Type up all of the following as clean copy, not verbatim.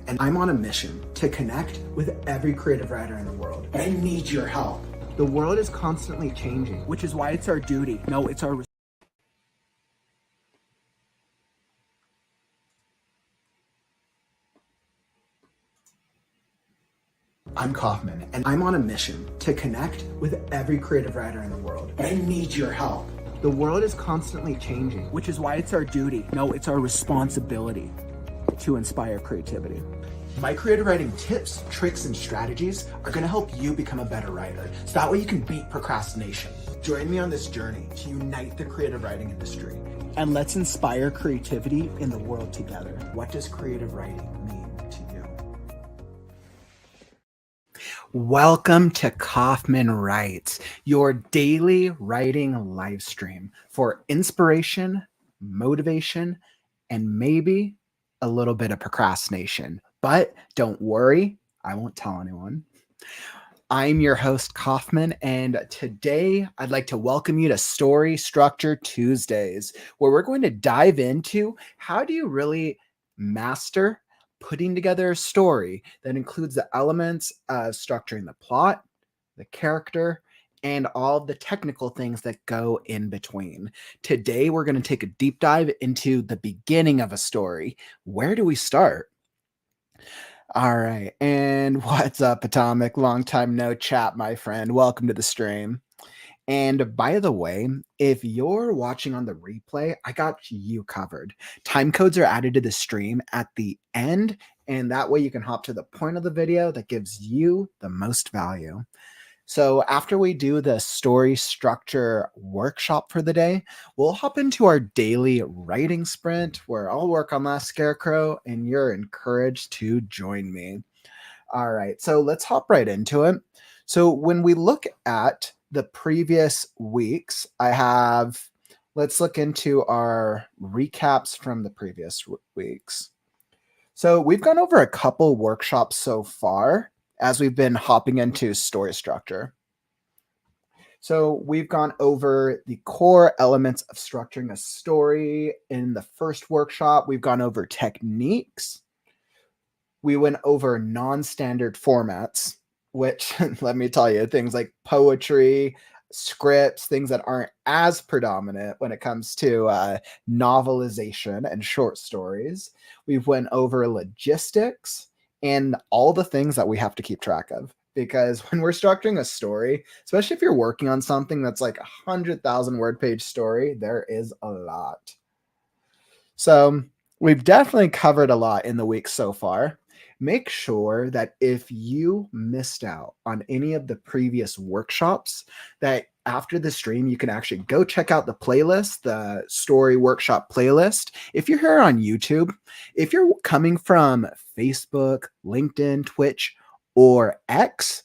and I'm on a mission to connect with every creative writer in the world. And I need your help. The world is constantly changing, which is why it's our duty. No, it's our I'm Kauffman, and I'm on a mission to connect with every creative writer in the world. And I need your help. The world is constantly changing, which is why it's our duty. No, it's our responsibility to inspire creativity. My creative writing tips, tricks, and strategies are going to help you become a better writer, so that way you can beat procrastination. Join me on this journey to unite the creative writing industry. And let's inspire creativity in the world together. What does creative writing mean to you? Welcome to Kauffman Writes, your daily writing live stream for inspiration, motivation, and maybe a little bit of procrastination. But don't worry, I won't tell anyone. I'm your host, Kauffman, and today I'd like to welcome you to Story Structure Tuesdays, where we're going to dive into how do you really master putting together a story that includes the elements of structuring the plot, the character, and all the technical things that go in between. Today, we're going to take a deep dive into the beginning of a story. Where do we start? All right. And what's up, Atomic? Long time no chat, my friend. Welcome to the stream. And by the way, if you're watching on the replay, I got you covered. Time codes are added to the stream at the end, and that way you can hop to the point of the video that gives you the most value. So after we do the story structure workshop for the day, we'll hop into our daily writing sprint where I'll work on that Scarecrow, and you're encouraged to join me. All right, so let's hop right into it. So when we look at the previous weeks, let's look into our recaps from the previous weeks. So we've gone over a couple workshops so far as we've been hopping into story structure. So we've gone over the core elements of structuring a story in the first workshop. We've gone over techniques. We went over non-standard formats, which let me tell you, things like poetry, scripts, things that aren't as predominant when it comes to novelization and short stories. We've went over logistics and all the things that we have to keep track of. Because when we're structuring a story, especially if you're working on something that's like 100,000 word page story, there is a lot. So we've definitely covered a lot in the week so far. Make sure that if you missed out on any of the previous workshops, that after the stream, you can actually go check out the playlist, the story workshop playlist. If you're here on YouTube, if you're coming from Facebook, LinkedIn, Twitch, or X,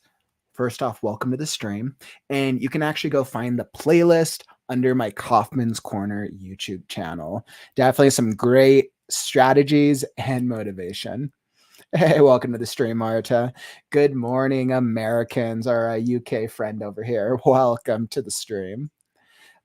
first off, welcome to the stream. And you can actually go find the playlist under my Kauffman's Corner YouTube channel. Definitely some great strategies and motivation. Hey, welcome to the stream, Marta. Good morning, Americans. Our UK friend over here. Welcome to the stream.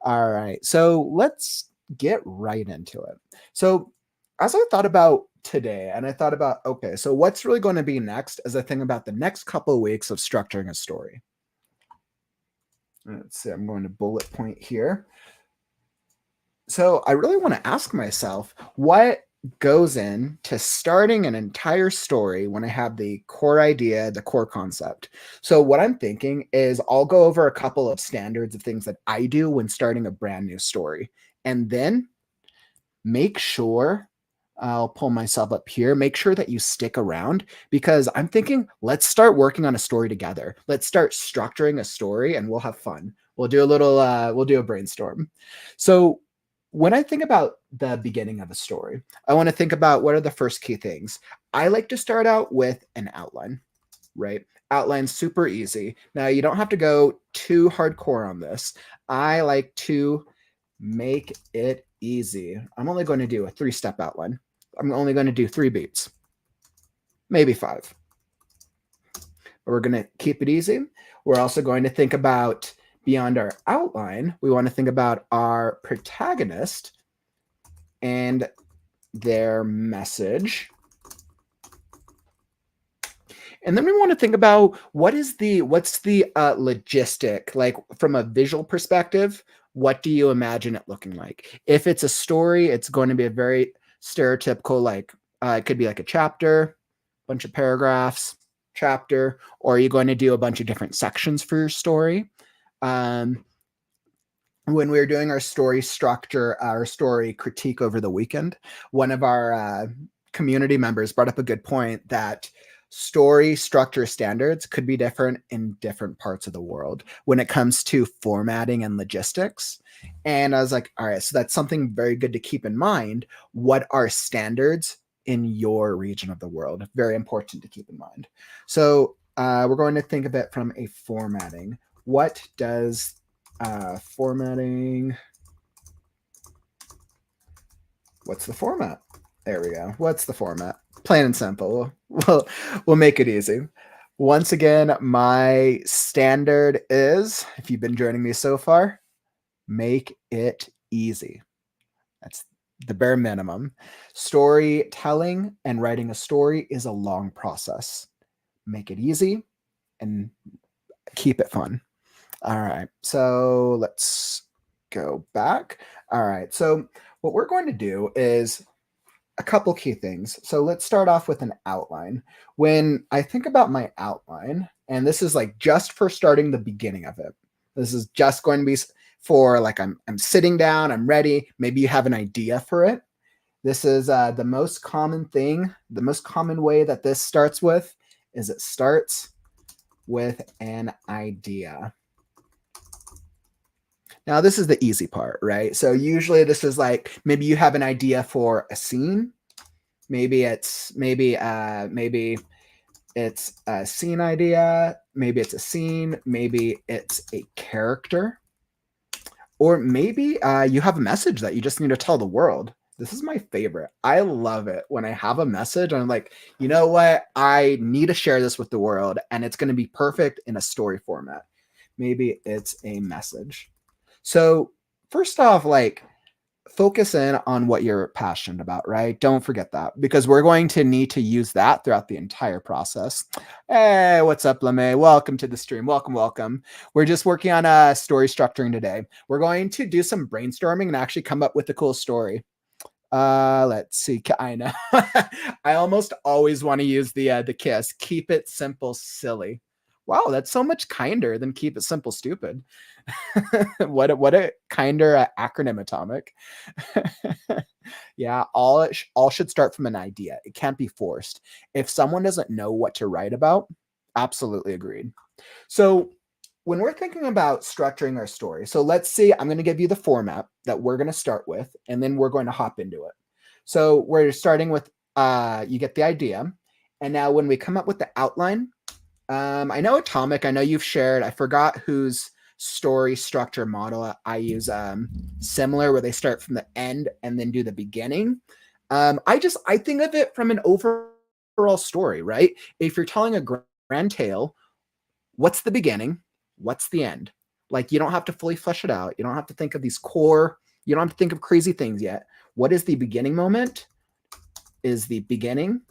All right, so let's get right into it. So as I thought about today, and I thought about, okay, so what's really going to be next as I think about the next couple of weeks of structuring a story. Let's see, I'm going to bullet point here. So I really want to ask myself, what goes into starting an entire story when I have the core idea, the core concept? So what I'm thinking is I'll go over a couple of standards of things that I do when starting a brand new story. And then make sure, I'll pull myself up here, make sure that you stick around, because I'm thinking, let's start working on a story together. Let's start structuring a story and we'll have fun. We'll do a brainstorm. So when I think about the beginning of a story, I want to think about what are the first key things. I like to start out with an outline, right? Outline's super easy. Now, you don't have to go too hardcore on this. I like to make it easy. I'm only going to do a 3-step outline. I'm only going to do 3 beats, maybe 5. But we're going to keep it easy. We're also going to think about beyond our outline, we want to think about our protagonist and their message And then we want to think about what's the logistic, like from a visual perspective, what do you imagine it looking like? If it's a story, it's going to be a very stereotypical, like it could be like a chapter, bunch of paragraphs, chapter, or are you going to do a bunch of different sections for your story? When we were doing our story structure, our story critique over the weekend, one of our community members brought up a good point that story structure standards could be different in different parts of the world when it comes to formatting and logistics. And I was like, all right, so that's something very good to keep in mind. What are standards in your region of the world? Very important to keep in mind. So we're going to think of it from a formatting. What does formatting, what's the format? There we go. What's the format? Plain and simple. We'll make it easy. Once again, my standard is, if you've been joining me so far, make it easy. That's the bare minimum. Storytelling and writing a story is a long process. Make it easy and keep it fun. All right, so let's go back. All right, so what we're going to do is a couple key things. So let's start off with an outline. When I think about my outline, and this is like just for starting the beginning of it, this is just going to be for like I'm sitting down, I'm ready. Maybe you have an idea for it. This is the most common thing, the most common way that this starts with is it starts with an idea. Now, this is the easy part, right? So usually this is like, maybe you have an idea for a scene. Maybe it's a scene idea. Maybe it's a scene. Maybe it's a character. Or maybe you have a message that you just need to tell the world. This is my favorite. I love it when I have a message and I'm like, you know what? I need to share this with the world and it's going to be perfect in a story format. Maybe it's a message. So first off, like focus in on what you're passionate about, right? Don't forget that because we're going to need to use that throughout the entire process. Hey, what's up, LeMay? Welcome to the stream. Welcome, welcome. We're just working on story structuring today. We're going to do some brainstorming and actually come up with a cool story. Let's see. I know. I almost always want to use the kiss. Keep it simple, silly. Wow, that's so much kinder than keep it simple, stupid. what a kinder acronym, Atomic. Yeah, all should start from an idea. It can't be forced. If someone doesn't know what to write about, absolutely agreed. So when we're thinking about structuring our story, so let's see, I'm going to give you the format that we're going to start with, and then we're going to hop into it. So we're starting with, you get the idea. And now when we come up with the outline, I know Atomic, I know you've shared, I forgot whose story structure model I use, similar where they start from the end and then do the beginning. I think of it from an overall story, right? If you're telling a grand tale, what's the beginning? What's the end? Like you don't have to fully flesh it out. You don't have to think of these core, you don't have to think of crazy things yet. What is the beginning moment? Is the beginning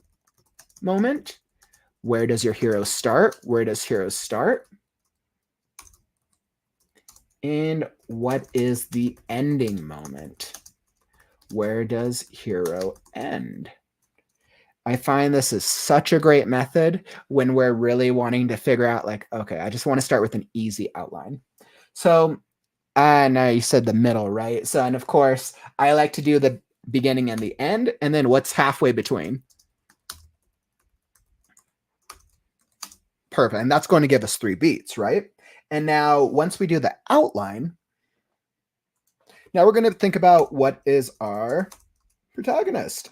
moment? Where does your hero start? Where does heroes start? And what is the ending moment? Where does hero end? I find this is such a great method when we're really wanting to figure out like, okay, I just want to start with an easy outline. So, now you said the middle, right? So, and of course, I like to do the beginning and the end, and then what's halfway between. Perfect. And that's going to give us 3 beats, right? And now once we do the outline, now we're going to think about what is our protagonist.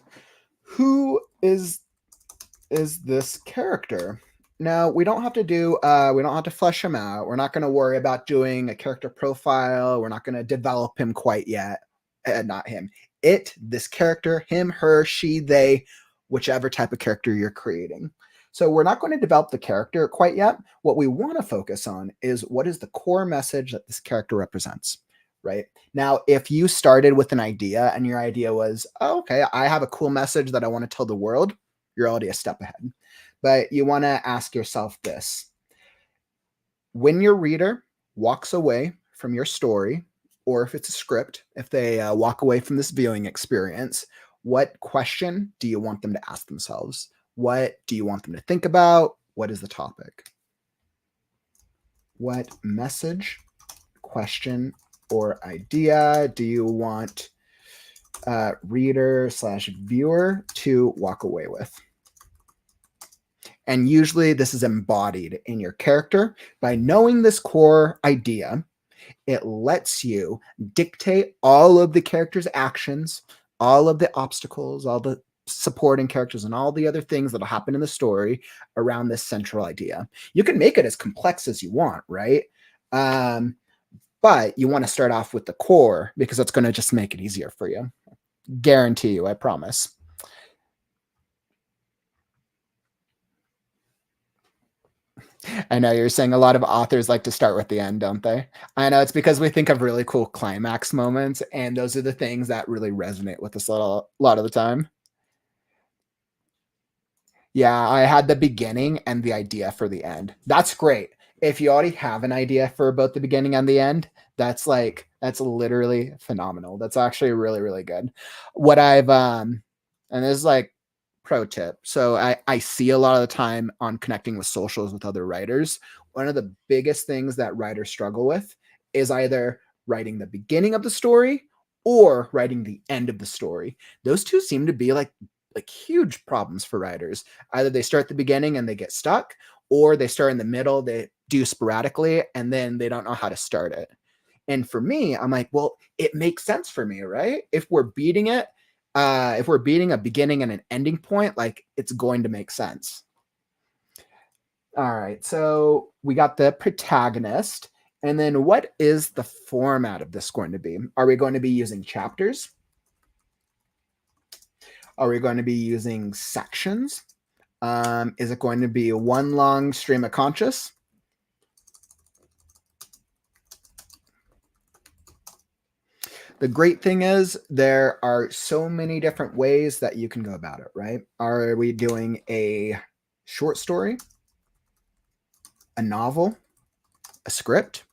Who is this character? Now we don't have to do, we don't have to flesh him out. We're not going to worry about doing a character profile. We're not going to develop him quite yet. Not him. This character, him, her, she, they, whichever type of character you're creating. So we're not going to develop the character quite yet. What we want to focus on is what is the core message that this character represents, right? Now, if you started with an idea and your idea was, oh, okay, I have a cool message that I want to tell the world, you're already a step ahead. but you want to ask yourself this. When your reader walks away from your story, or if it's a script, if they walk away from this viewing experience, what question do you want them to ask themselves? What do you want them to think about? What is the topic? What message, question, or idea do you want reader/viewer to walk away with? And usually this is embodied in your character. By knowing this core idea, it lets you dictate all of the character's actions, all of the obstacles, all the supporting characters, and all the other things that'll happen in the story around this central idea. You can make it as complex as you want, right? But you want to start off with the core because it's going to just make it easier for you. Guarantee you, I promise. I know you're saying a lot of authors like to start with the end, don't they? I know it's because we think of really cool climax moments, and those are the things that really resonate with us a lot of the time. Yeah, I had the beginning and the idea for the end. That's great. If you already have an idea for both the beginning and the end, that's literally phenomenal. That's actually really, really good. What I've and this is like pro tip. So I see a lot of the time on connecting with socials with other writers, one of the biggest things that writers struggle with is either writing the beginning of the story or writing the end of the story. Those two seem to be like huge problems for writers. Either they start the beginning and they get stuck, or they start in the middle, they do sporadically, and then they don't know how to start it. And for me, I'm like, well, it makes sense for me, right? If we're beating a beginning and an ending point, like it's going to make sense. All right, so we got the protagonist. And then what is the format of this going to be? Are we going to be using chapters? Are we going to be using sections? Is it going to be one long stream of conscious? The great thing is there are so many different ways that you can go about it, right? Are we doing a short story, a novel, a script?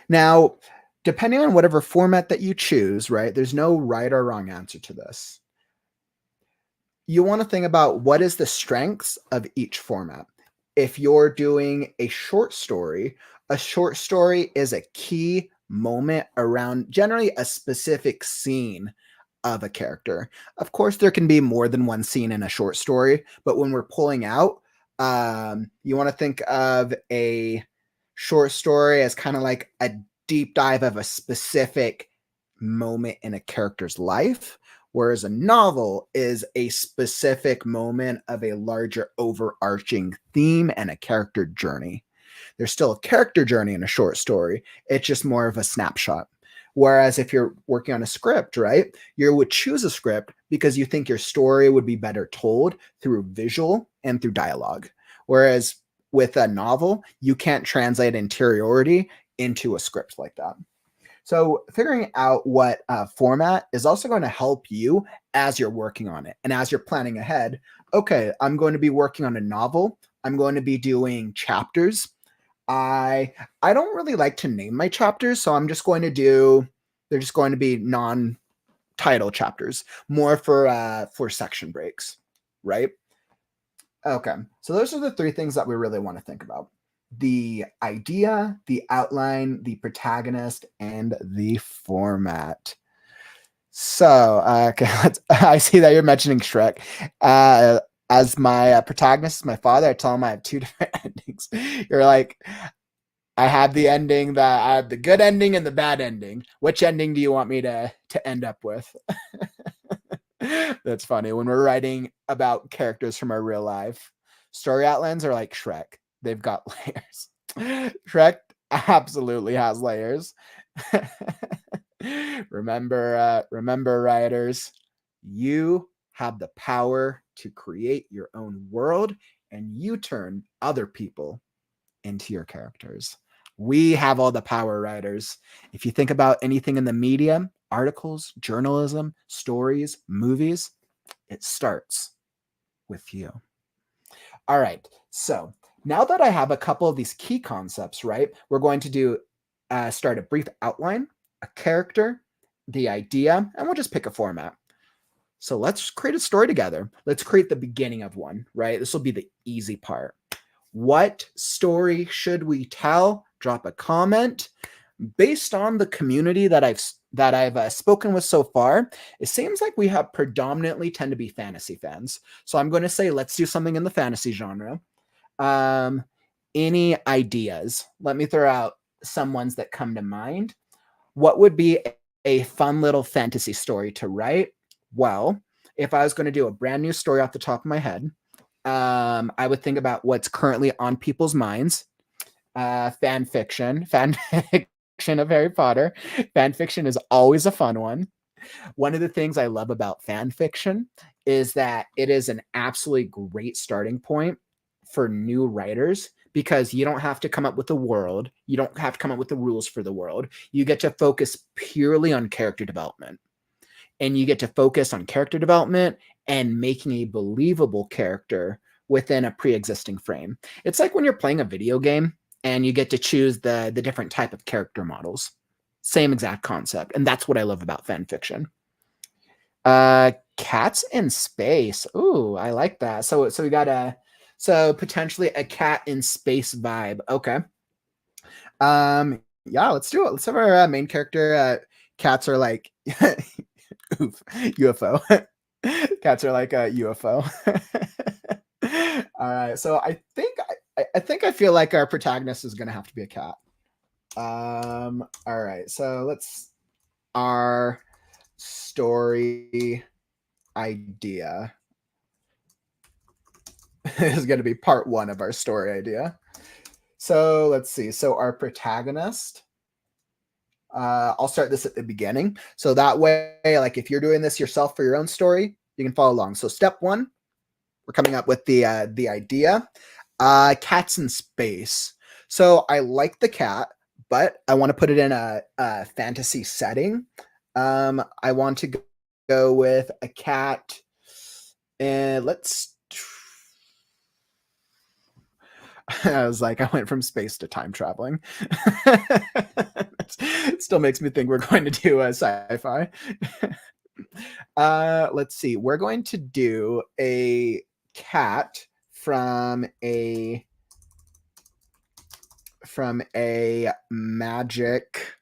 Now, depending on whatever format that you choose, right, there's no right or wrong answer to this. You want to think about what is the strengths of each format. If you're doing a short story is a key moment around generally a specific scene of a character. Of course, there can be more than one scene in a short story, but when we're pulling out, you want to think of a short story as kind of like a deep dive of a specific moment in a character's life, whereas a novel is a specific moment of a larger overarching theme and a character journey. There's still a character journey in a short story. It's just more of a snapshot. Whereas if you're working on a script, right, you would choose a script because you think your story would be better told through visual and through dialogue. Whereas with a novel, you can't translate interiority into a script like that. So figuring out what format is also going to help you as you're working on it and as you're planning ahead. Okay, I'm going to be working on a novel. I'm going to be doing chapters. I don't really like to name my chapters, so I'm just going to they're just going to be non-title chapters, more for section breaks, right? Okay, so those are the three things that we really want to think about: the idea, the outline, the protagonist, and the format. So, okay, I see that you're mentioning Shrek. As my protagonist, my father, I tell him I have two different endings. You're like, I have the ending that I have the good ending and the bad ending. Which ending do you want me to end up with? That's funny. When we're writing about characters from our real life, story outlines are like Shrek. They've got layers. Shrek absolutely has layers. Remember, writers, you have the power to create your own world, and you turn other people into your characters. We have all the power, writers. If you think about anything in the media, articles, journalism, stories, movies, it starts with you. All right. So now that I have a couple of these key concepts, right, we're going to do start a brief outline, a character, the idea, and we'll just pick a format. So let's create a story together. Let's create the beginning of one, right? This will be the easy part. What story should we tell? Drop a comment. Based on the community that I've spoken with so far, it seems like we have predominantly tend to be fantasy fans. So I'm going to say let's do something in the fantasy genre. Any ideas? Let me throw out some ones that come to mind. What would be a fun little fantasy story to write? Well, if I was going to do a brand new story off the top of my head, I would think about what's currently on people's minds. Fan fiction of Harry Potter. Fan fiction is always a fun one. One of the things I love about fan fiction is that it is an absolutely great starting point for new writers because you don't have to come up with a world. You don't have to come up with the rules for the world. You get to focus purely on character development. And you get to focus on character development and making a believable character within a pre-existing frame. It's like when you're playing a video game and you get to choose the different type of character models. Same exact concept. And that's what I love about fan fiction. Cats in space. Ooh, I like that. So we got potentially a cat in space vibe. Okay. Yeah, let's do it. Let's have our main character. Cats are like oof, UFO. Cats are like a UFO. All right. So I think I feel like our protagonist is gonna have to be a cat. All right. So our story idea is going to be part 1 of our story idea. So let's see. So our protagonist, I'll start this at the beginning. So that way, like if you're doing this yourself for your own story, you can follow along. So step 1, we're coming up with the idea. Cats in space. So I like the cat, but I want to put it in a fantasy setting. I want to go with a cat, and I was like, I went from space to time traveling. It still makes me think we're going to do a sci-fi. Let's see. We're going to do a cat from a magic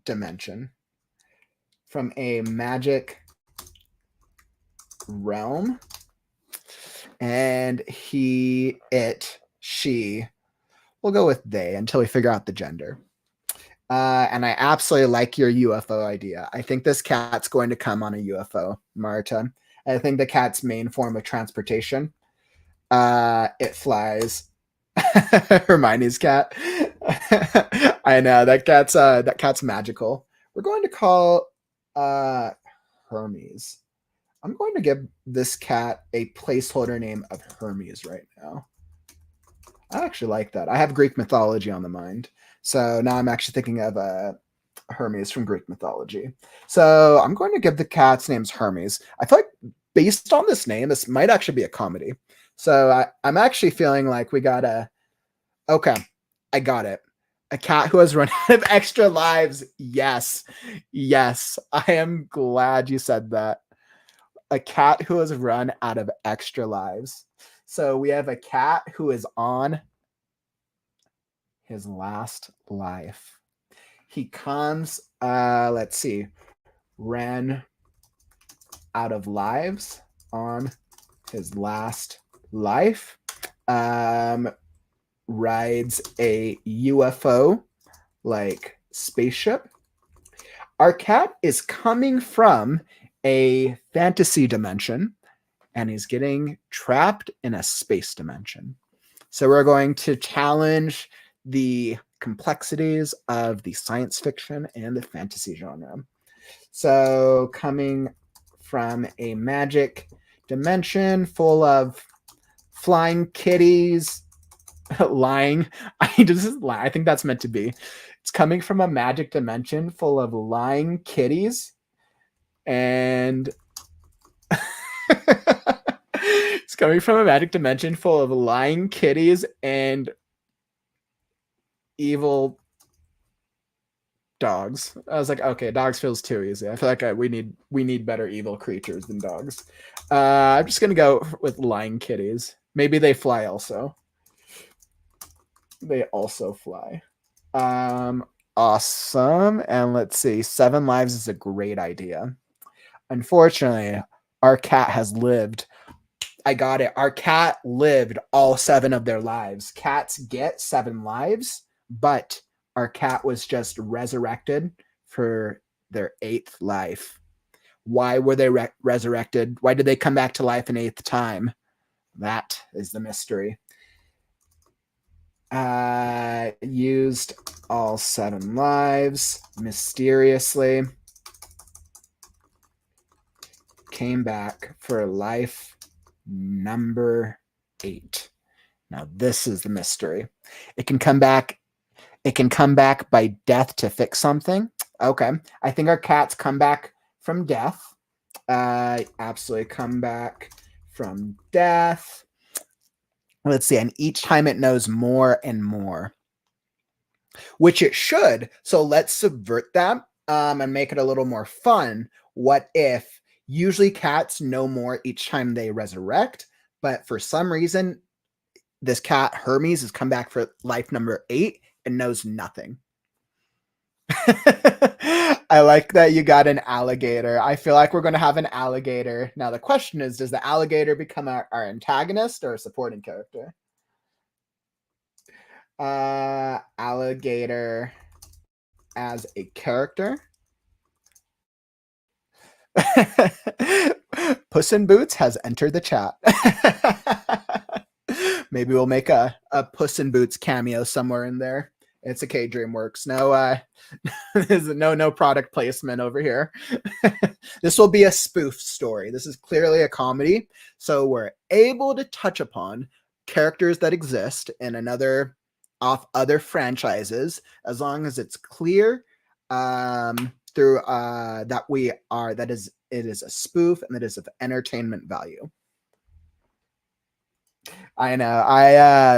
dimension. From a magic realm. And she, we'll go with they until we figure out the gender. And I absolutely like your UFO idea. I think this cat's going to come on a UFO, Marta. I think the cat's main form of transportation. It flies. Hermione's cat. I know that cat's magical. We're going to call Hermes. I'm going to give this cat a placeholder name of Hermes right now. I actually like that. I have Greek mythology on the mind. So now I'm actually thinking of Hermes from Greek mythology. So I'm going to give the cat's name's Hermes. I feel like based on this name, this might actually be a comedy. So I'm actually feeling like we got okay, I got it. A cat who has run out of extra lives. Yes. Yes. I am glad you said that. A cat who has run out of extra lives. So we have a cat who is on his last life. He comes, let's see, ran out of lives on his last life. Rides a UFO like spaceship. Our cat is coming from a fantasy dimension and he's getting trapped in a space dimension. So we're going to challenge the complexities of the science fiction and the fantasy genre. So coming from a magic dimension full of flying kitties, lying. I think that's meant to be. It's coming from a magic dimension full of lying kitties. And It's coming from a magic dimension full of lying kitties and evil dogs. I was like, okay, dogs feels too easy. I feel like we need better evil creatures than dogs. I'm just gonna go with lying kitties. Maybe they fly also. They also fly. Awesome. And let's see. 7 lives is a great idea. Unfortunately, our cat has lived. I got it. Our cat lived all 7 of their lives. Cats get 7 lives, but our cat was just resurrected for their 8th life. Why were they resurrected? Why did they come back to life an 8th time? That is the mystery. Used all 7 lives mysteriously. Came back for life number 8. Now this is the mystery. It can come back by death to fix something. Okay. I think our cats come back from death. Absolutely come back from death. Let's see. And each time it knows more and more, which it should. So let's subvert that and make it a little more fun. What if usually cats know more each time they resurrect, but for some reason, this cat, Hermes, has come back for life number 8 and knows nothing. I like that you got an alligator. I feel like we're going to have an alligator. Now, the question is, does the alligator become our antagonist or a supporting character? Alligator as a character. Puss in Boots has entered the chat. Maybe we'll make a Puss in Boots cameo somewhere in there. It's okay, DreamWorks. No product placement over here. This will be a spoof story. This is clearly a comedy, so we're able to touch upon characters that exist in other franchises, as long as it's clear through it is a spoof and it is of entertainment value. I know.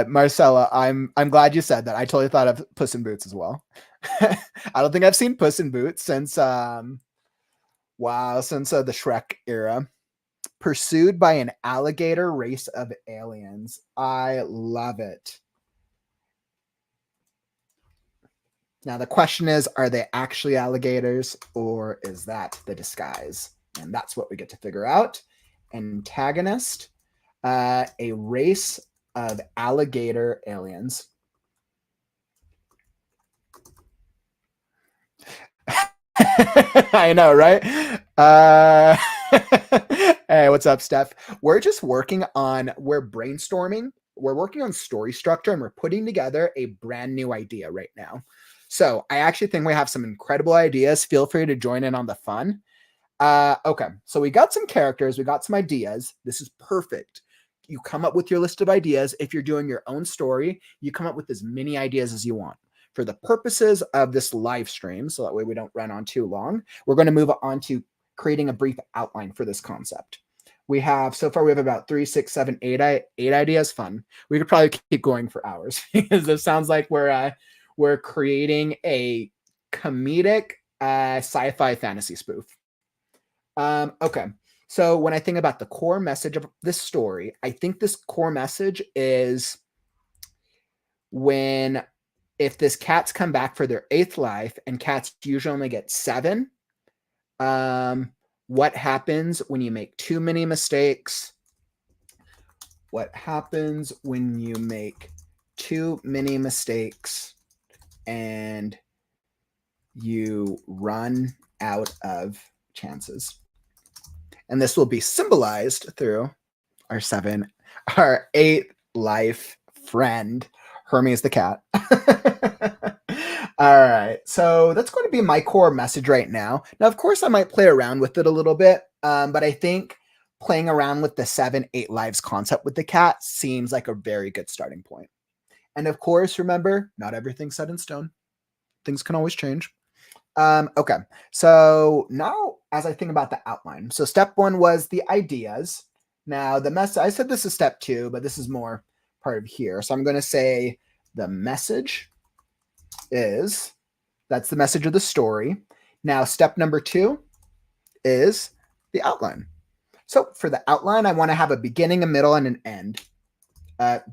Marcella, I'm glad you said that. I totally thought of Puss in Boots as well. I don't think I've seen Puss in Boots since the Shrek era. Pursued by an alligator race of aliens. I love it. Now the question is, are they actually alligators or is that the disguise? And that's what we get to figure out. Antagonist. A race of alligator aliens. I know, right? Hey, what's up, Steph? We're brainstorming. We're working on story structure and we're putting together a brand new idea right now. So I actually think we have some incredible ideas. Feel free to join in on the fun. Okay, so we got some characters, we got some ideas. This is perfect. You come up with your list of ideas. If you're doing your own story, you come up with as many ideas as you want. For the purposes of this live stream, so that way we don't run on too long, we're going to move on to creating a brief outline for this concept. So far we have about 3, 6, 7, 8 ideas. Fun. We could probably keep going for hours because this sounds like we're creating a comedic sci-fi fantasy spoof. Okay. So when I think about the core message of this story, I think this core message is if this cat's come back for their 8th life and cats usually only get 7, what happens when you make too many mistakes? What happens when you make too many mistakes and you run out of chances? And this will be symbolized through our 8th life friend, Hermes the Cat. All right, so that's going to be my core message right now. Now, of course, I might play around with it a little bit, but I think playing around with the 7, 8 lives concept with the cat seems like a very good starting point. And of course, remember, not everything's set in stone. Things can always change. Okay, so now as I think about the outline, so step 1 was the ideas. Now the message, I said this is step 2, but this is more part of here. So I'm going to say the message is, that's the message of the story. Now step number 2 is the outline. So for the outline, I want to have a beginning, a middle, and an end.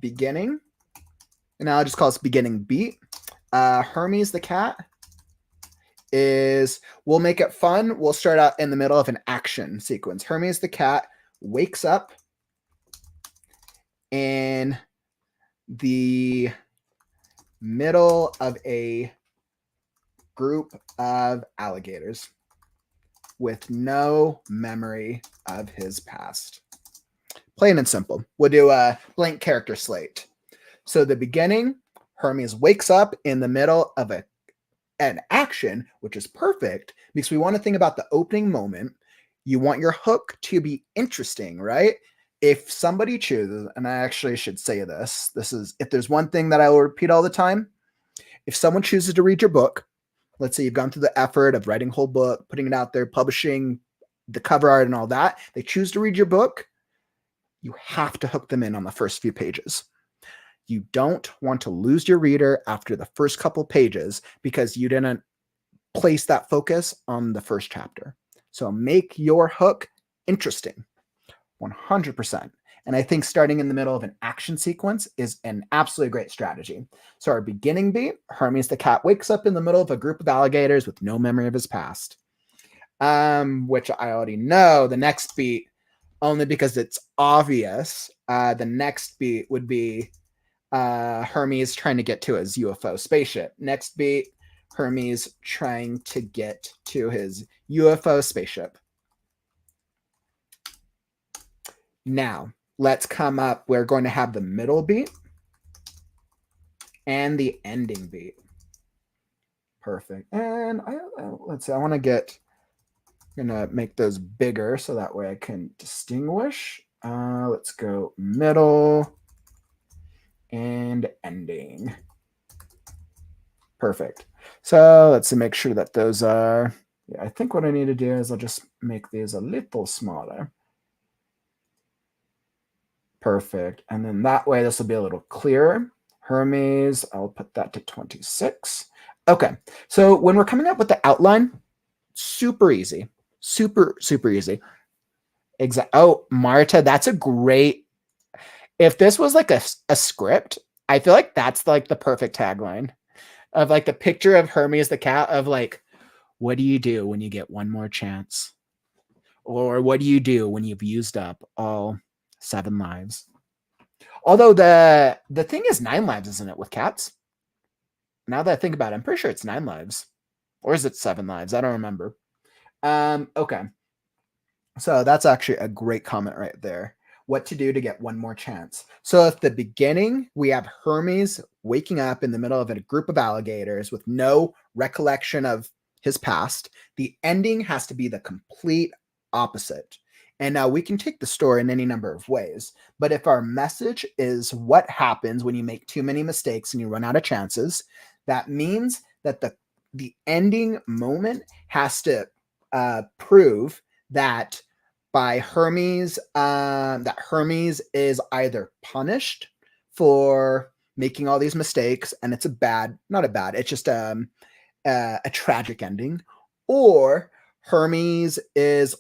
Beginning, and I'll just call this beginning beat. Hermes the Cat is, we'll make it fun. We'll start out in the middle of an action sequence. Hermes the Cat wakes up in the middle of a group of alligators with no memory of his past. Plain and simple. We'll do a blank character slate. So the beginning, Hermes wakes up in the middle of an action, which is perfect because we want to think about the opening moment. You want your hook to be interesting, right? If somebody chooses, and I actually should say this is, if there's one thing that I will repeat all the time, if someone chooses to read your book, let's say you've gone through the effort of writing a whole book, putting it out there, publishing the cover art and all that, they choose to read your book, you have to hook them in on the first few pages. You don't want to lose your reader after the first couple pages because you didn't place that focus on the first chapter. So make your hook interesting, 100%. And I think starting in the middle of an action sequence is an absolutely great strategy. So our beginning beat, Hermes the Cat wakes up in the middle of a group of alligators with no memory of his past, which I already know. The next beat, only because it's obvious, the next beat would be Hermes trying to get to his UFO spaceship. Next beat, Hermes trying to get to his UFO spaceship. Now, let's come up. We're going to have the middle beat and the ending beat. Perfect. And let's see, I want to get, I'm going to make those bigger so that way I can distinguish. Let's go middle and ending. Perfect. So let's make sure that those are, I think what I need to do is I'll just make these a little smaller. Perfect. And then that way this will be a little clearer. Hermes, I'll put that to 26. Okay. So when we're coming up with the outline, super easy. Super easy. Oh, Marta, that's a great, if this was like a script, I feel like that's like the perfect tagline of like the picture of Hermes the Cat of like, what do you do when you get one more chance? Or what do you do when you've used up all 7 lives? Although the thing is 9 lives, isn't it, with cats? Now that I think about it, I'm pretty sure it's 9 lives. Or is it 7 lives? I don't remember. Okay. So that's actually a great comment right there. What to do to get one more chance. So at the beginning, we have Hermes waking up in the middle of a group of alligators with no recollection of his past. The ending has to be the complete opposite. And now we can take the story in any number of ways. But if our message is what happens when you make too many mistakes and you run out of chances, that means that the ending moment has to prove that by Hermes, that Hermes is either punished for making all these mistakes, and it's it's just a tragic ending, or Hermes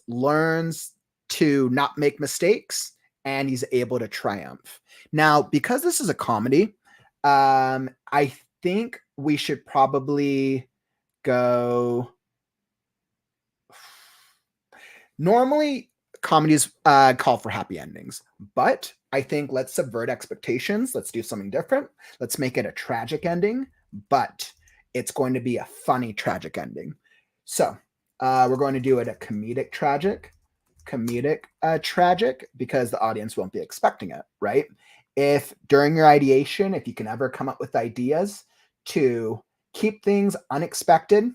learns to not make mistakes and he's able to triumph. Now, because this is a comedy, I think we should probably go. Normally, comedies call for happy endings, but I think let's subvert expectations. Let's do something different. Let's make it a tragic ending, but it's going to be a funny tragic ending. So we're going to do it a comedic tragic, because the audience won't be expecting it, right? If during your ideation, if you can ever come up with ideas to keep things unexpected,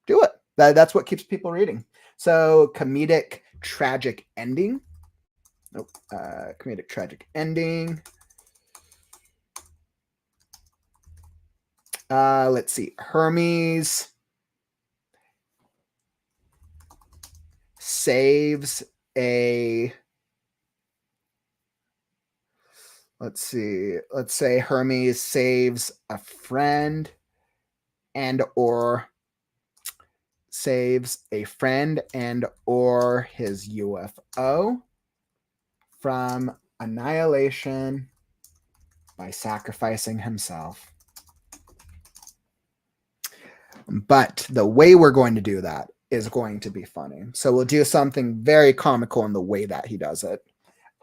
do it. That's what keeps people reading. So comedic tragic ending. Nope. Comedic tragic ending. Let's see. Hermes saves a let's see. Let's say Hermes saves a friend and or his UFO from annihilation by sacrificing himself. But the way we're going to do that is going to be funny. So we'll do something very comical in the way that he does it.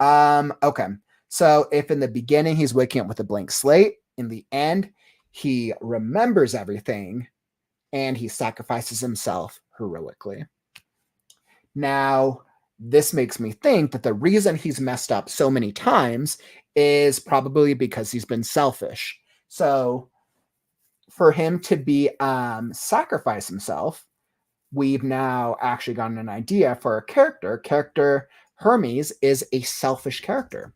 Okay. So if in the beginning he's waking up with a blank slate, in the end he remembers everything and he sacrifices himself heroically. Now, this makes me think that the reason he's messed up so many times is probably because he's been selfish. So for him to be sacrifice himself, we've now actually gotten an idea for a character. Character Hermes is a selfish character.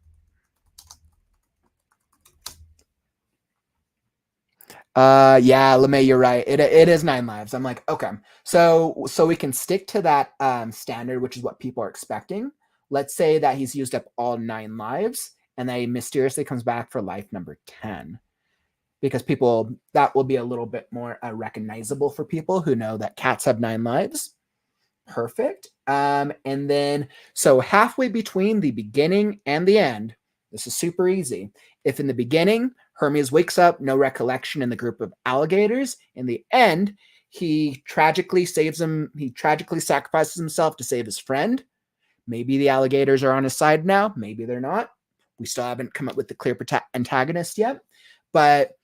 Yeah, LeMay, you're right. It is 9 lives. I'm like, okay. So we can stick to that standard, which is what people are expecting. Let's say that he's used up all 9 lives and that he mysteriously comes back for life number 10. Because that will be a little bit more recognizable for people who know that cats have 9 lives. Perfect. And then, so halfway between the beginning and the end, this is super easy. If in the beginning, Hermes wakes up, no recollection in the group of alligators, in the end, he tragically sacrifices himself to save his friend. Maybe the alligators are on his side now. Maybe they're not. We still haven't come up with the clear antagonist yet. But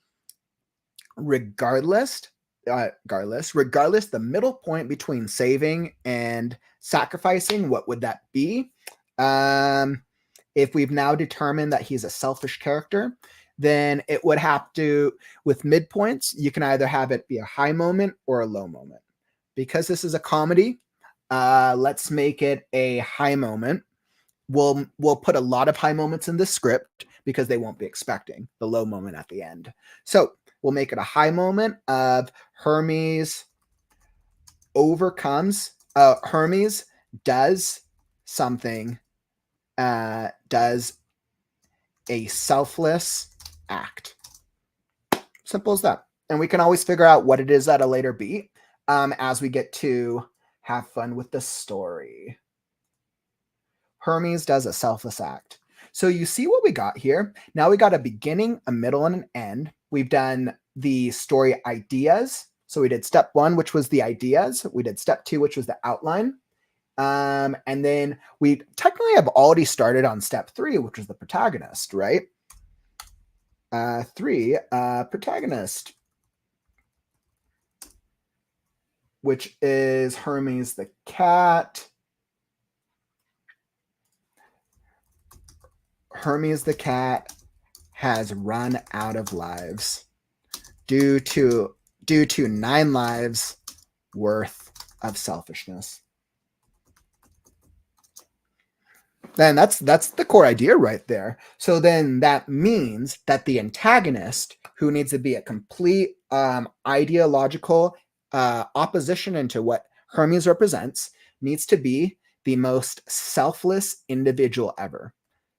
regardless, the middle point between saving and sacrificing, what would that be? If we've now determined that he's a selfish character, then it would have to, with midpoints, you can either have it be a high moment or a low moment. Because this is a comedy, let's make it a high moment. We'll put a lot of high moments in the script because they won't be expecting the low moment at the end. So we'll make it a high moment of Hermes Hermes does something, does a selfless act. Simple as that. And we can always figure out what it is at a later beat as we get to have fun with the story. Hermes does a selfless act. So you see what we got here. Now we got a beginning, a middle, and an end. We've done the story ideas. So we did step 1, which was the ideas. We did step 2, which was the outline. And then we technically have already started on step 3, which was the protagonist, right? 3, protagonist, which is Hermes the Cat. Hermes the Cat has run out of lives due to 9 lives worth of selfishness. Then that's the core idea right there. So then that means that the antagonist, who needs to be a complete ideological opposition into what Hermes represents, needs to be the most selfless individual ever.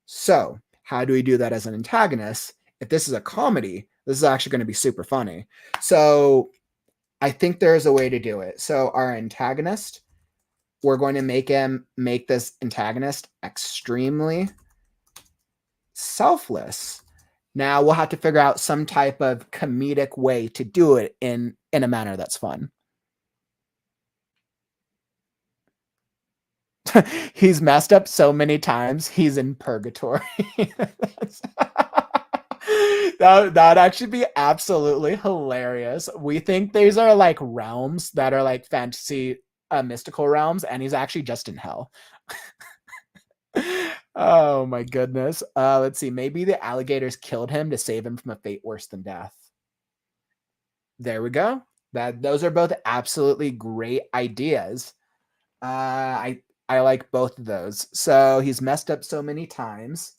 So how do we do that as an antagonist? If this is a comedy, this is actually going to be super funny. So I think there's a way to do it. So our antagonist, we're going to make this antagonist extremely selfless. Now we'll have to figure out some type of comedic way to do it in a manner that's fun. He's messed up so many times, he's in purgatory. That'd actually be absolutely hilarious. We think these are like realms that are like fantasy, mystical realms, and he's actually just in hell. Oh my goodness. Let's see. Maybe the alligators killed him to save him from a fate worse than death. There we go. Those are both absolutely great ideas. I like both of those. So he's messed up so many times.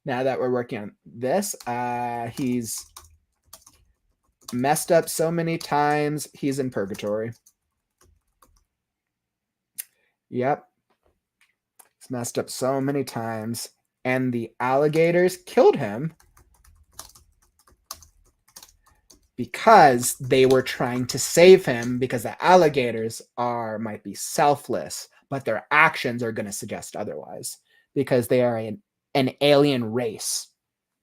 Now that we're working on this, he's messed up so many times, he's in purgatory. Yep. He's messed up so many times, and the alligators killed him because they were trying to save him, because the alligators might be selfless, but their actions are going to suggest otherwise, because they are an alien race.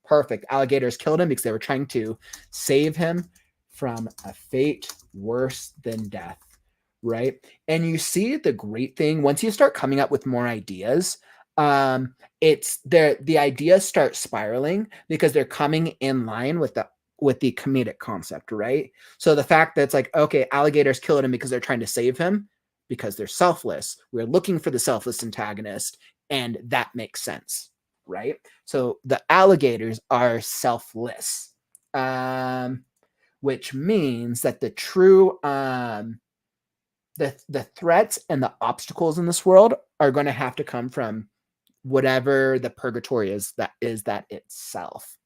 Perfect. Alligators killed him because they were trying to save him from a fate worse than death, right? And you see the great thing, once you start coming up with more ideas, it's the ideas start spiraling because they're coming in line with the comedic concept, right? So the fact that it's like, okay, alligators killed him because they're trying to save him because they're selfless. We're looking for the selfless antagonist, and that makes sense, right? So the alligators are selfless, which means that the true the threats and the obstacles in this world are going to have to come from whatever the purgatory is that itself.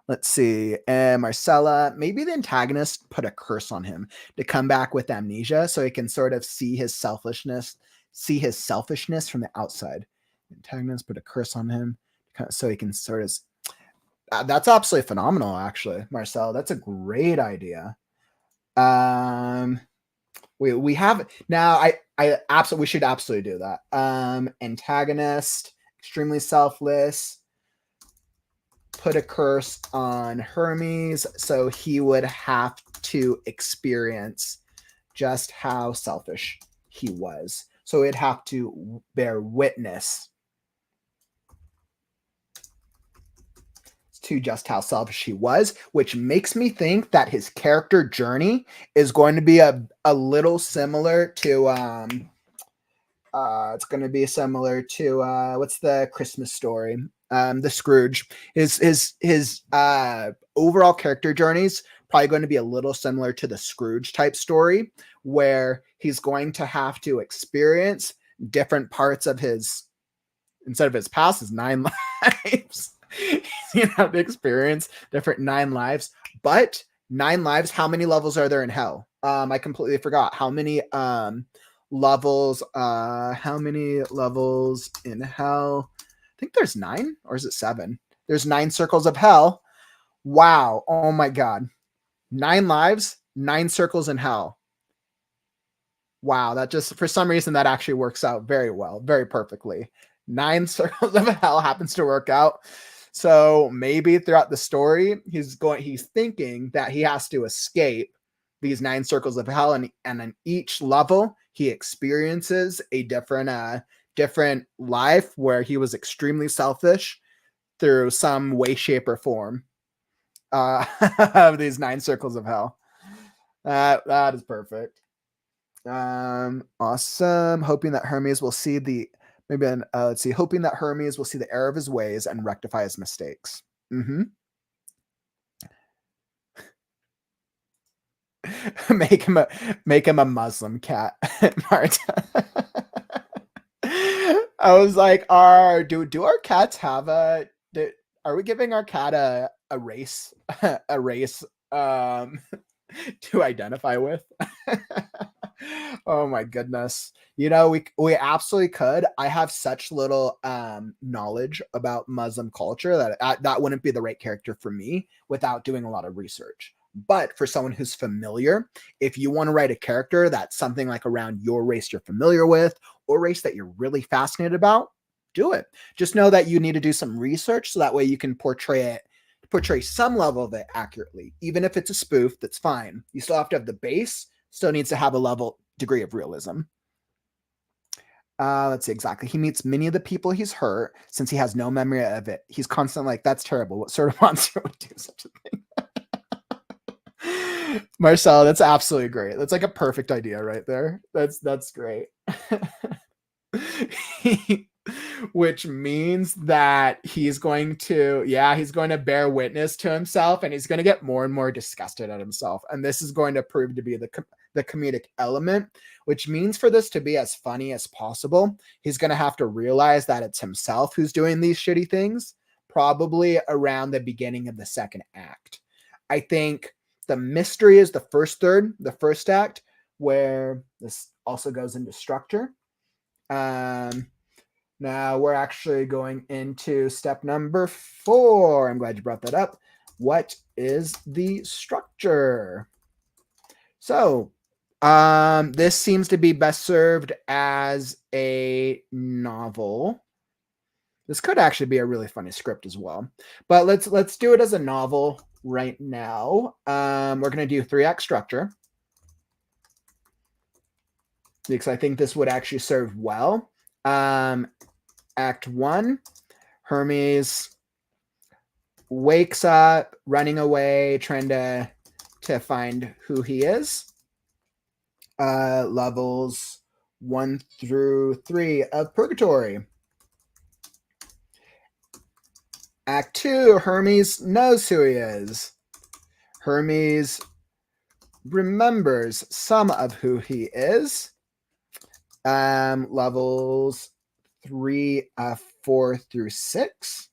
Let's see. Marcella, maybe the antagonist put a curse on him to come back with amnesia so he can sort of see his selfishness from the outside. The antagonist put a curse on him so he can sort of... that's absolutely phenomenal, actually, Marcel. That's a great idea. We have now. I absolutely, we should absolutely do that. Antagonist, extremely selfless, put a curse on Hermes so he would have to experience just how selfish he was. So he'd have to bear witness to just how selfish he was, which makes me think that his character journey is going to be a little similar to it's going to be similar to what's the Christmas Story, the Scrooge. His overall character journeys probably going to be a little similar to the Scrooge type story, where he's going to have to experience different parts of his, instead of his past, his 9 lives. You have to experience different 9 lives, but 9 lives, how many levels are there in hell? I completely forgot how many levels in hell. I think there's 9, or is it 7? There's 9 circles of hell. Wow. Oh my god. 9 lives, 9 circles in hell. Wow, that just, for some reason, that actually works out very well, very perfectly. 9 circles of hell happens to work out. So maybe throughout the story, he's thinking that he has to escape these 9 circles of hell, and in each level he experiences a different life where he was extremely selfish through some way, shape, or form of these 9 circles of hell. That is perfect. Awesome. Hoping that Hermes will see the hoping that Hermes will see the error of his ways and rectify his mistakes. Make him a Muslim cat, Marta. I was like, do our cats have are we giving our cat a race to identify with? Oh my goodness. You know, we absolutely could. I have such little knowledge about Muslim culture that that wouldn't be the right character for me without doing a lot of research. But for someone who's familiar, if you want to write a character that's something like around your race you're familiar with, or race that you're really fascinated about, do it. Just know that you need to do some research so that way you can portray some level of it accurately. Even if it's a spoof, that's fine. You still have to have the base, still needs to have a degree of realism. Let's see exactly. He meets many of the people he's hurt since he has no memory of it. He's constantly like, that's terrible. What sort of monster would do such a thing? Marcel, that's absolutely great. That's like a perfect idea right there. That's great. Which means that he's going to bear witness to himself, and he's going to get more and more disgusted at himself. And this is going to prove to be the comedic element, which means for this to be as funny as possible, he's going to have to realize that it's himself who's doing these shitty things, probably around the beginning of the second act. I think the mystery is the first third, the first act, where this also goes into structure. Now we're actually going into step number 4. I'm glad you brought that up. What is the structure? So this seems to be best served as a novel. This could actually be a really funny script as well, but let's do it as a novel right now. We're going to do 3-act structure because I think this would actually serve well. Act 1, Hermes wakes up, running away, trying to find who he is. Levels 1 through 3 of Purgatory. Act 2, Hermes knows who he is. Hermes remembers some of who he is. Levels 3, 4 through 6.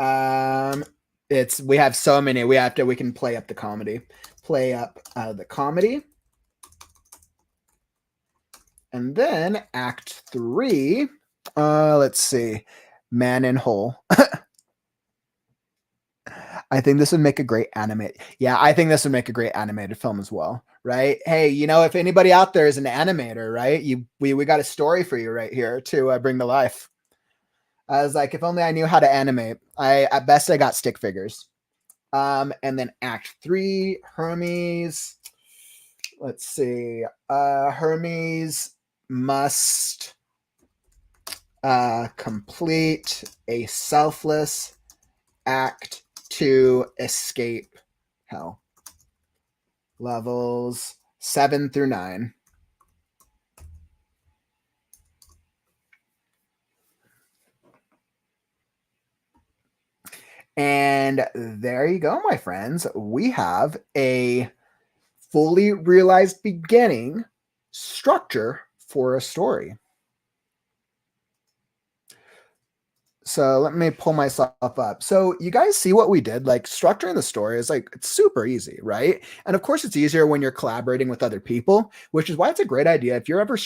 We have so many. We can play up the comedy. Play up the comedy. And then act 3, let's see, Man in Hole. I think this would make a great animated. Yeah, I think this would make a great animated film as well, right? Hey, you know, if anybody out there is an animator, right? We got a story for you right here to bring to life. I was like, if only I knew how to animate. At best I got stick figures. And then act 3, Hermes. Let's see. Hermes must complete a selfless act to escape hell. Levels 7 through 9. And there you go, my friends. We have a fully realized beginning structure for a story. So let me pull myself up. So you guys see what we did? Like structuring the story is like, it's super easy, right? And of course it's easier when you're collaborating with other people, which is why it's a great idea. If you're ever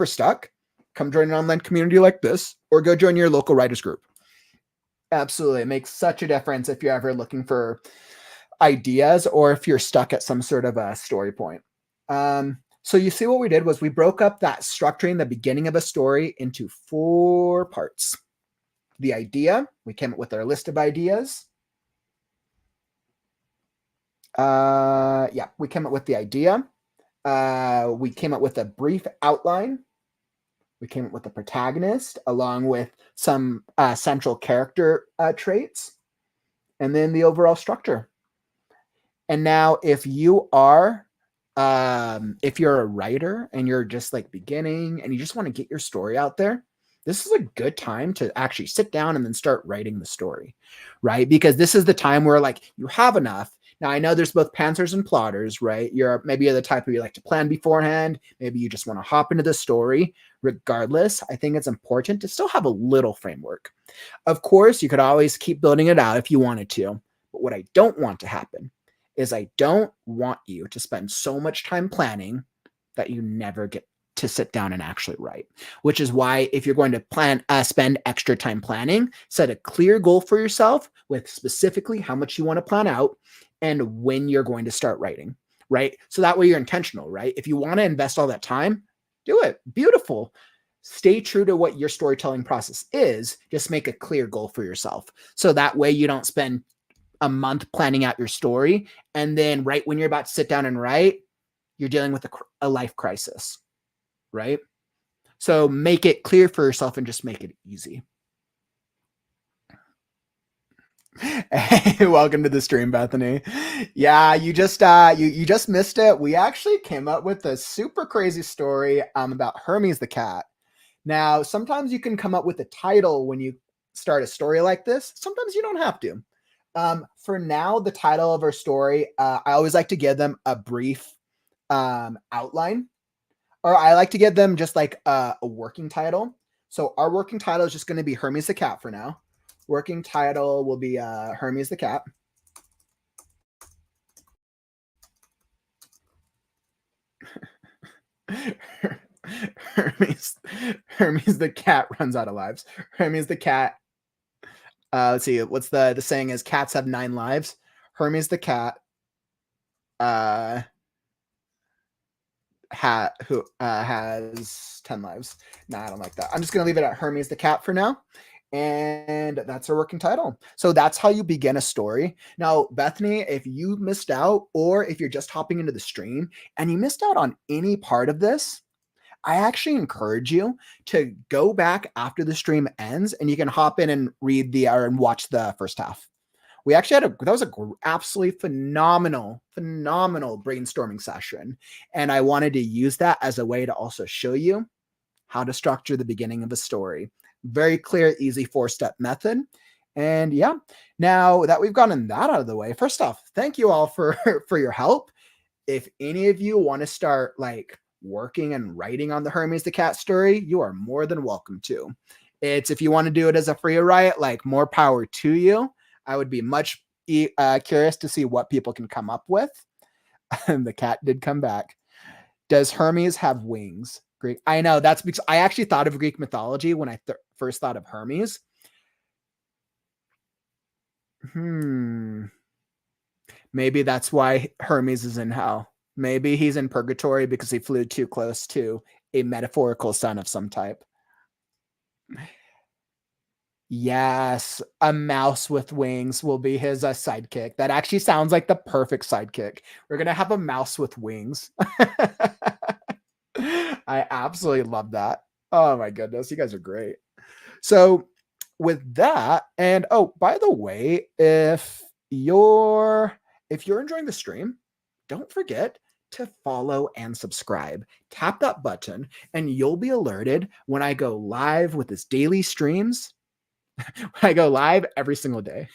stuck, come join an online community like this, or go join your local writers group. Absolutely. It makes such a difference if you're ever looking for ideas or if you're stuck at some sort of a story point. So you see what we did was we broke up that structuring the beginning of a story into 4 parts. The idea, we came up with our list of ideas. We came up with the idea. We came up with a brief outline. We came up with the protagonist along with some central character traits, and then the overall structure. And now if you're a writer and you're just like beginning and you just want to get your story out there, this is a good time to actually sit down and then start writing the story, right? Because this is the time where like you have enough. Now I know there's both pantsers and plotters, right? Maybe you're the type of you like to plan beforehand. Maybe you just want to hop into the story. Regardless, I think it's important to still have a little framework. Of course, you could always keep building it out if you wanted to. But what I don't want to happen is I don't want you to spend so much time planning that you never get to sit down and actually write, which is why if you're going to spend extra time planning, set a clear goal for yourself with specifically how much you want to plan out and when you're going to start writing, right? So that way you're intentional, right? If you want to invest all that time, do it. Beautiful. Stay true to what your storytelling process is. Just make a clear goal for yourself. So that way you don't spend a month planning out your story. And then right when you're about to sit down and write, you're dealing with a life crisis, right? So make it clear for yourself and just make it easy. Hey, welcome to the stream, Bethany. Yeah, you just you just missed it. We actually came up with a super crazy story about Hermes the Cat. Now, sometimes you can come up with a title when you start a story like this. Sometimes you don't have to. For now, the title of our story, I always like to give them a brief outline, or I like to give them just like a working title. So our working title is just going to be Hermes the Cat for now. Working title will be Hermes the Cat. Hermes, Hermes the cat runs out of lives. Hermes the cat. Let's see. What's the saying is cats have 9 lives. Hermes the cat uh has 10 lives. Nah, I don't like that. I'm just gonna leave it at Hermes the cat for now. And that's our working title. So that's how you begin a story. Now, Bethany, if you missed out, or if you're just hopping into the stream and you missed out on any part of this, I actually encourage you to go back after the stream ends and you can hop in and read and watch the first half. We actually had that was absolutely phenomenal brainstorming session. And I wanted to use that as a way to also show you how to structure the beginning of a story. Very clear, easy 4-step method. And yeah, now that we've gotten that out of the way, first off, thank you all for your help. If any of you want to start like working and writing on the Hermes the Cat story, you are more than welcome to. If you want to do it as a free write, like more power to you. I would be much curious to see what people can come up with. The cat did come back. Does Hermes have wings? Greek. I know that's because I actually thought of Greek mythology when I first thought of Hermes. Maybe that's why Hermes is in hell. Maybe he's in purgatory because he flew too close to a metaphorical sun of some type. Yes, a mouse with wings will be his sidekick. That actually sounds like the perfect sidekick. We're going to have a mouse with wings. I absolutely love that. Oh my goodness, you guys are great. So with that, and oh, by the way, if you're enjoying the stream, don't forget to follow and subscribe. Tap that button and you'll be alerted when I go live with this daily streams. I go live every single day.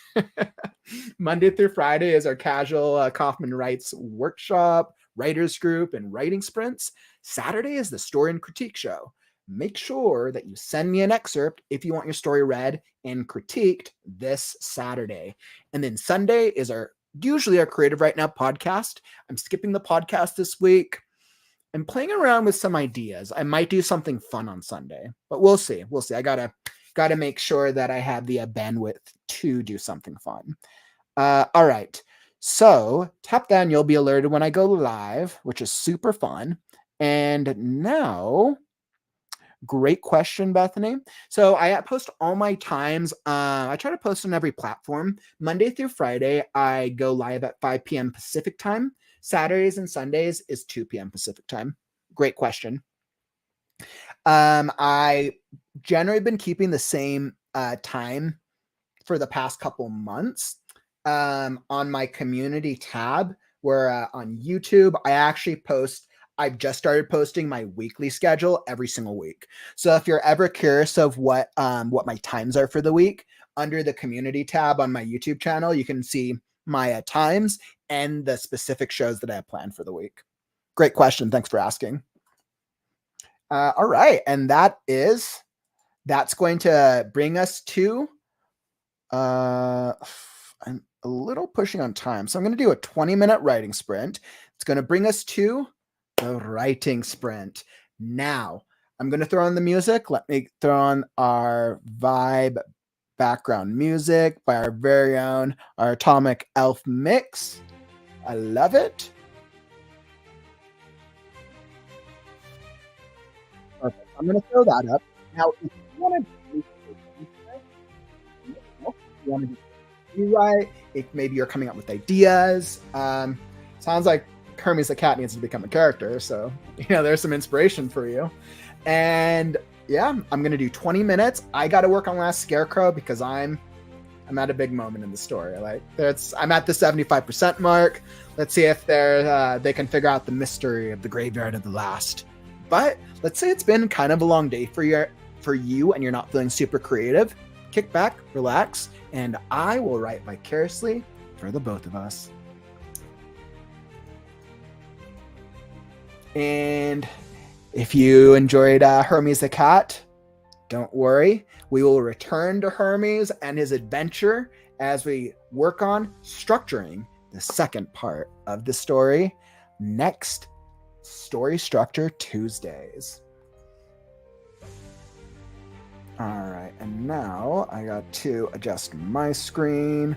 Monday through Friday is our casual Kauffman Writes workshop, writers group, and writing sprints. Saturday is the story and critique show. Make sure that you send me an excerpt if you want your story read and critiqued this Saturday. And then Sunday is usually our Creative Right Now podcast. I'm skipping the podcast this week. I'm playing around with some ideas. I might do something fun on Sunday, but we'll see. We'll see. I gotta make sure that I have the bandwidth to do something fun. All right. So tap that and you'll be alerted when I go live, which is super fun. And now, great question, Bethany. So I post all my times. I try to post on every platform. Monday through Friday, I go live at 5 p.m. Pacific time. Saturdays and Sundays is 2 p.m. Pacific time. Great question. I generally been keeping the same time for the past couple months. On my community tab, where on YouTube, I've just started posting my weekly schedule every single week. So if you're ever curious of what my times are for the week, under the community tab on my YouTube channel, you can see my times and the specific shows that I have planned for the week. Great question. Thanks for asking. All right. And that's going to bring us to, I'm a little pushing on time. So I'm going to do a 20-minute writing sprint. It's going to bring us to the writing sprint. Now, I'm going to throw on the music. Let me throw on our vibe background music by our very own, our Atomic Elf Mix. I love it. Perfect. I'm going to throw that up. Now, if you want to rewrite, if maybe you're coming up with ideas, sounds like Hermes the Cat needs to become a character, so there's some inspiration for you. And yeah, I'm gonna do 20 minutes. I got to work on last Scarecrow because I'm at a big moment in the story. I'm at the 75% mark. Let's see if they can figure out the mystery of the graveyard of the last. But let's say it's been kind of a long day for you and you're not feeling super creative. Kick back, relax, and I will write vicariously for the both of us. And if you enjoyed Hermes the Cat, don't worry. We will return to Hermes and his adventure as we work on structuring the second part of the story next Story Structure Tuesdays. All right, and now I got to adjust my screen.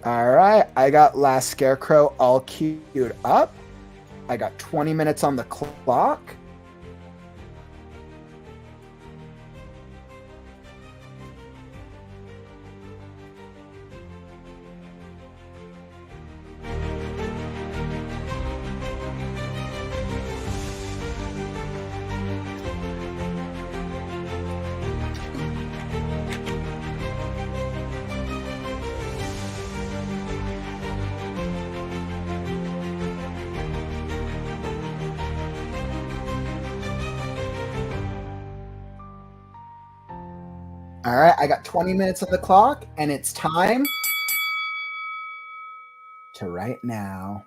All right, I got Last Scarecrow all queued up. I got 20 minutes on the clock. All right, I got 20 minutes on the clock, and it's time to write now.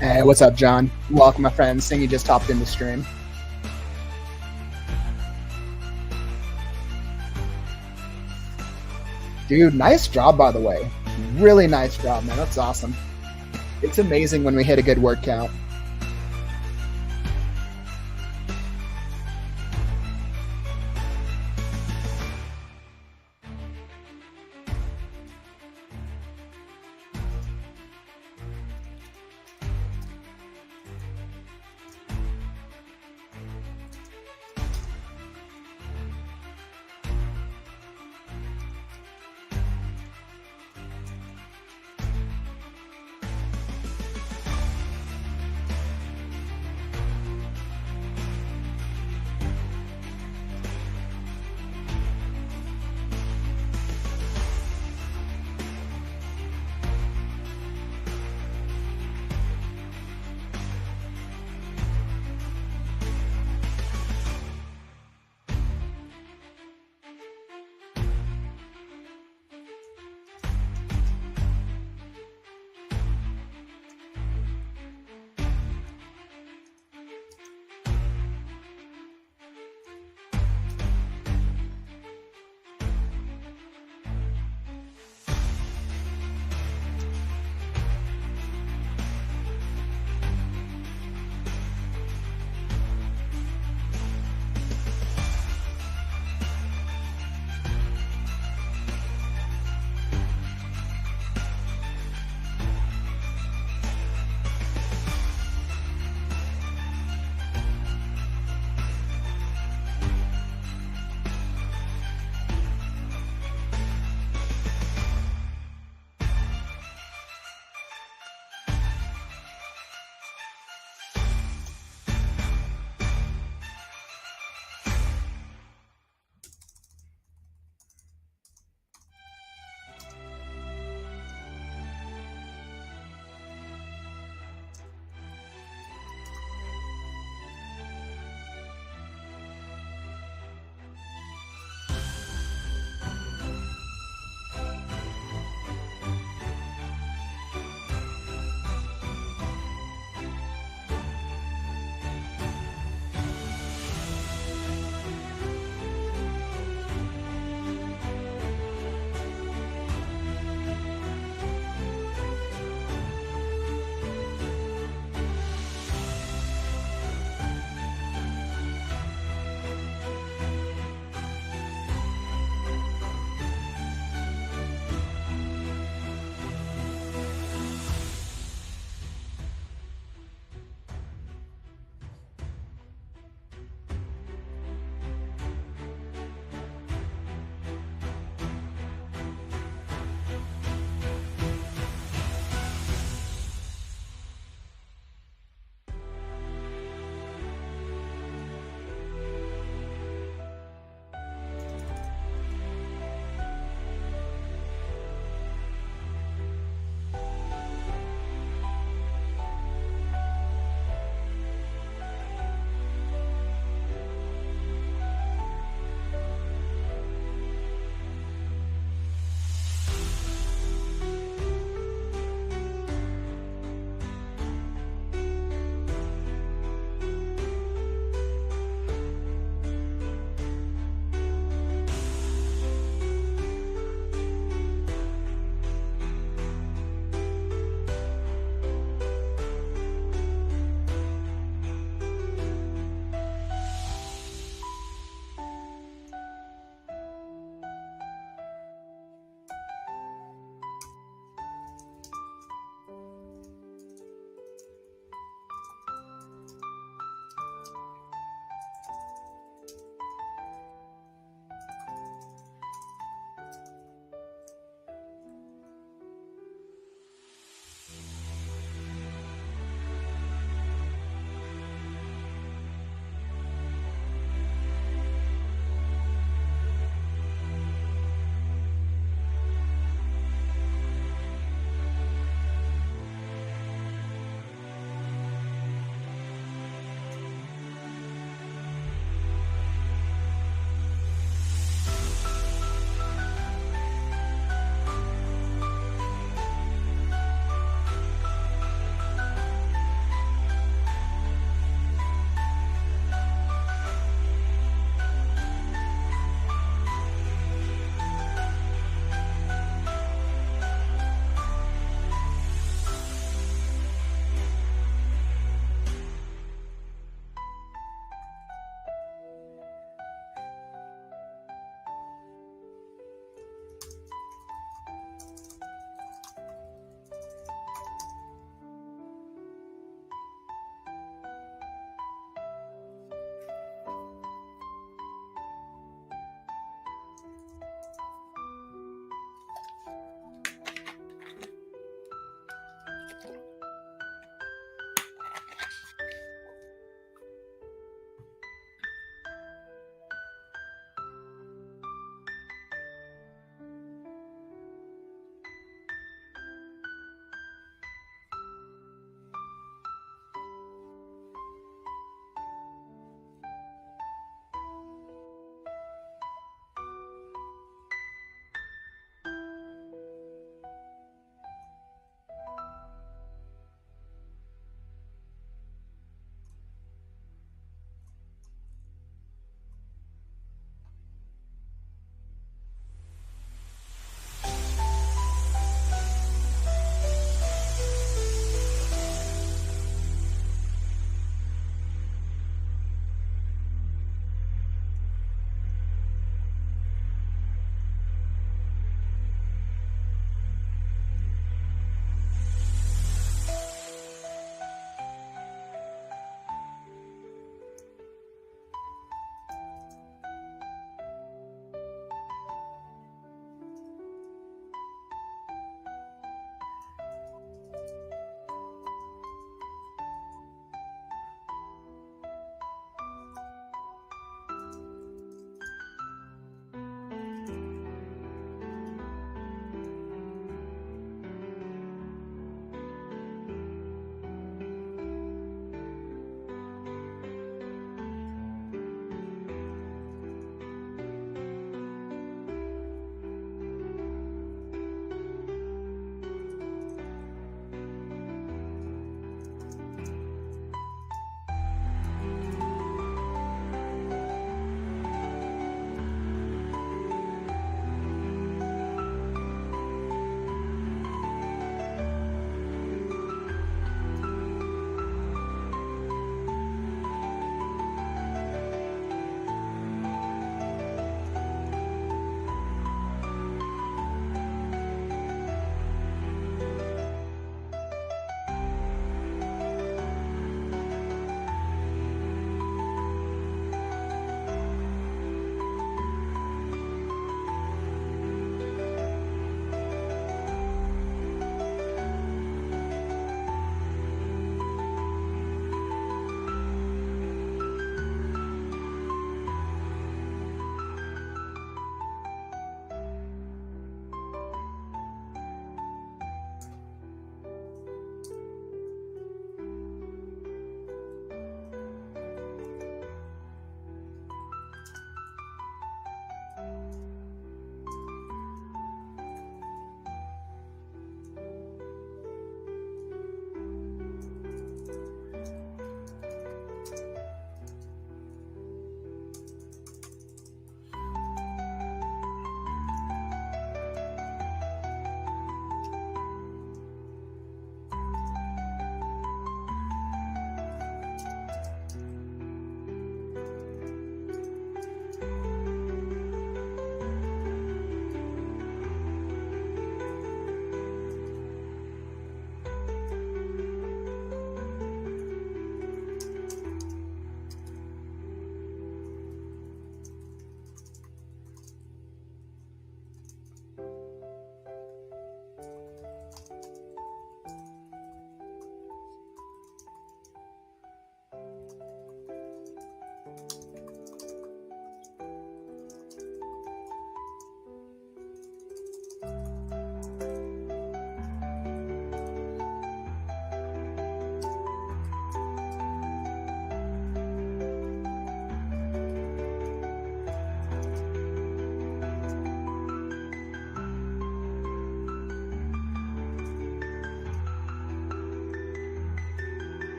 Hey, what's up, John? Welcome, my friend. Seeing you just hopped in the stream. Dude, nice job, by the way. Really nice job, man. That's awesome. It's amazing when we hit a good word count.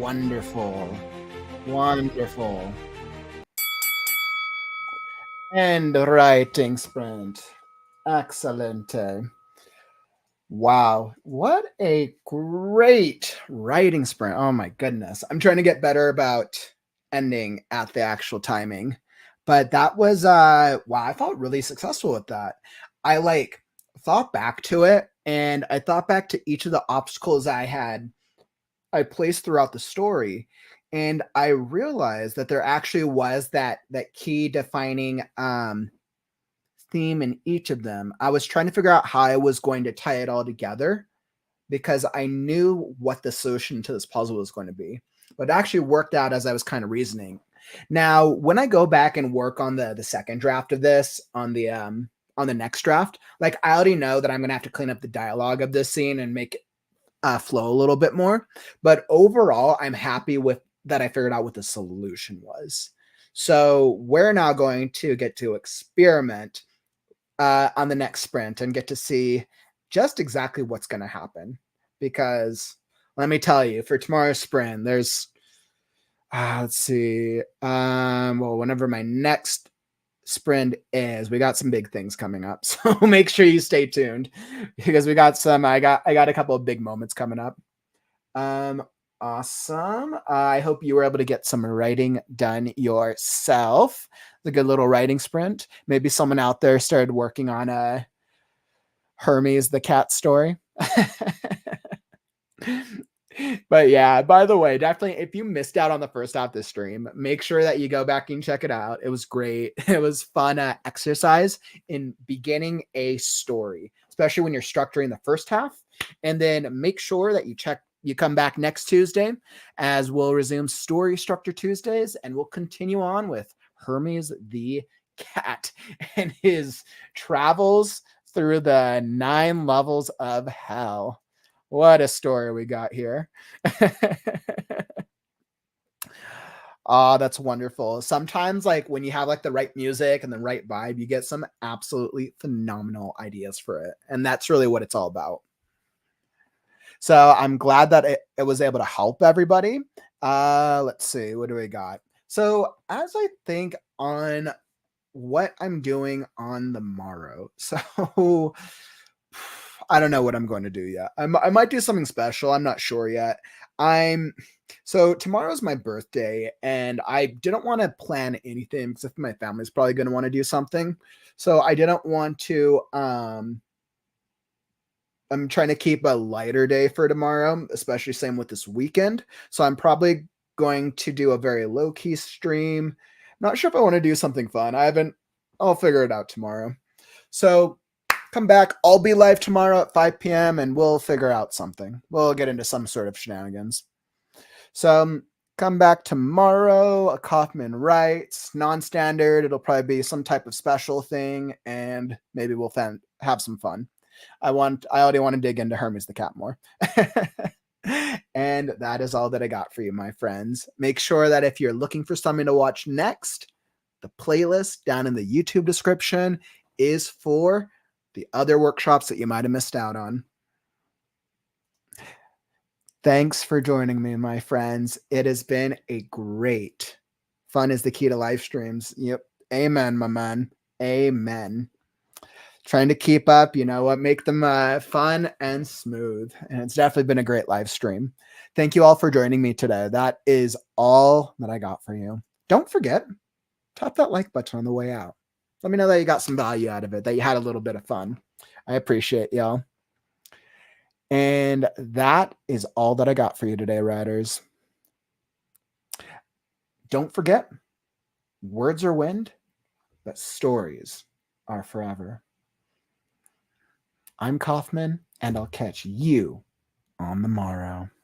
Wonderful. Wonderful. And writing sprint. Excellent. Wow. What a great writing sprint. Oh my goodness. I'm trying to get better about ending at the actual timing. But that was wow, I felt really successful with that. I like thought back to it and I thought back to each of the obstacles I placed throughout the story, and I realized that there actually was that key defining theme in each of them. I was trying to figure out how I was going to tie it all together because I knew what the solution to this puzzle was going to be. But it actually worked out as I was kind of reasoning. Now, when I go back and work on the second draft of this on the next draft, like I already know that I'm gonna have to clean up the dialogue of this scene and make it flow a little bit more. But overall, I'm happy with that I figured out what the solution was. So we're now going to get to experiment on the next sprint and get to see just exactly what's going to happen. Because let me tell you, for tomorrow's sprint, there's let's see, well, whenever my next sprint is, we got some big things coming up, so make sure you stay tuned because we got some. I got a couple of big moments coming up. Um, awesome. I hope you were able to get some writing done yourself. It's a good little writing sprint. Maybe someone out there started working on a Hermes the Cat story. But yeah, by the way, definitely if you missed out on the first half of the stream, make sure that you go back and check it out. It was great. It was fun exercise in beginning a story, especially when you're structuring the first half. And then make sure that you come back next Tuesday as we'll resume Story Structure Tuesdays and we'll continue on with Hermes the Cat and his travels through the 9 levels of hell. What a story we got here. Oh, that's wonderful. Sometimes, like, when you have, like, the right music and the right vibe, you get some absolutely phenomenal ideas for it, and that's really what it's all about. So, I'm glad that it was able to help everybody. Let's see, what do we got? So, as I think on what I'm doing on the morrow, so I don't know what I'm going to do yet. I might do something special. I'm not sure yet. So tomorrow's my birthday, and I didn't want to plan anything because if my family's probably going to want to do something. So I didn't want to. I'm trying to keep a lighter day for tomorrow, especially same with this weekend. So I'm probably going to do a very low key stream. Not sure if I want to do something fun. I haven't. I'll figure it out tomorrow. So come back. I'll be live tomorrow at 5 p.m. and we'll figure out something. We'll get into some sort of shenanigans. So come back tomorrow. A Kauffman Writes, non-standard. It'll probably be some type of special thing, and maybe we'll have some fun. I already want to dig into Hermes the Cat more. And that is all that I got for you, my friends. Make sure that if you're looking for something to watch next, the playlist down in the YouTube description is for the other workshops that you might have missed out on. Thanks for joining me, my friends. It has been a great fun is the key to live streams. Yep. Amen, my man. Amen. Trying to keep up, you know what, make them fun and smooth. And it's definitely been a great live stream. Thank you all for joining me today. That is all that I got for you. Don't forget, tap that like button on the way out. Let me know that you got some value out of it, that you had a little bit of fun. I appreciate y'all. And that is all that I got for you today, writers. Don't forget, words are wind, but stories are forever. I'm Kauffman, and I'll catch you on the morrow.